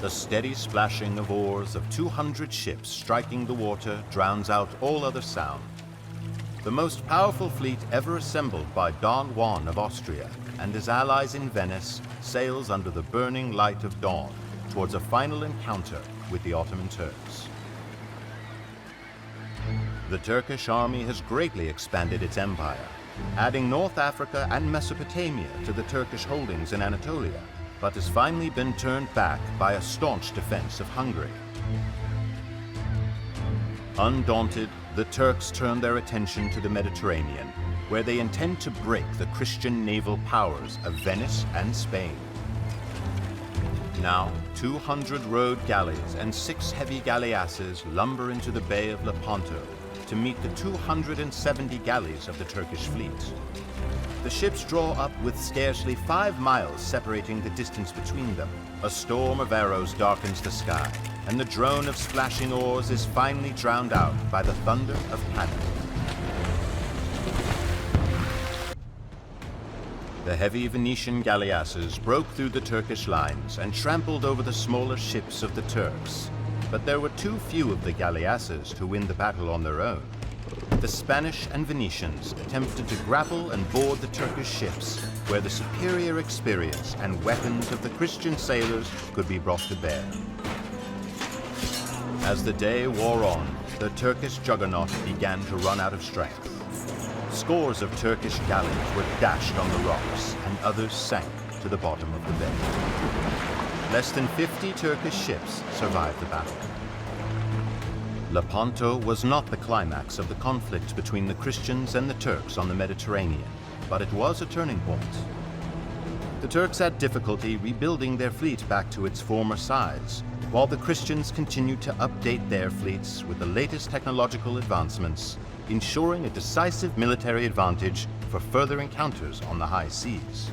The steady splashing of oars of 200 ships striking the water drowns out all other sound. The most powerful fleet ever assembled by Don Juan of Austria and his allies in Venice sails under the burning light of dawn towards a final encounter with the Ottoman Turks. The Turkish army has greatly expanded its empire, adding North Africa and Mesopotamia to the Turkish holdings in Anatolia, but has finally been turned back by a staunch defense of Hungary. Undaunted, the Turks turn their attention to the Mediterranean, where they intend to break the Christian naval powers of Venice and Spain. Now, 200 rowed galleys and 6 heavy galleasses lumber into the Bay of Lepanto to meet the 270 galleys of the Turkish fleet. The ships draw up with scarcely 5 miles separating the distance between them. A storm of arrows darkens the sky, and the drone of splashing oars is finally drowned out by the thunder of cannon. The heavy Venetian galleasses broke through the Turkish lines and trampled over the smaller ships of the Turks. But there were too few of the galleasses to win the battle on their own. The Spanish and Venetians attempted to grapple and board the Turkish ships, where the superior experience and weapons of the Christian sailors could be brought to bear. As the day wore on, the Turkish juggernaut began to run out of strength. Scores of Turkish galleys were dashed on the rocks, and others sank to the bottom of the bay. Less than 50 Turkish ships survived the battle. Lepanto was not the climax of the conflict between the Christians and the Turks on the Mediterranean, but it was a turning point. The Turks had difficulty rebuilding their fleet back to its former size, while the Christians continued to update their fleets with the latest technological advancements, ensuring a decisive military advantage for further encounters on the high seas.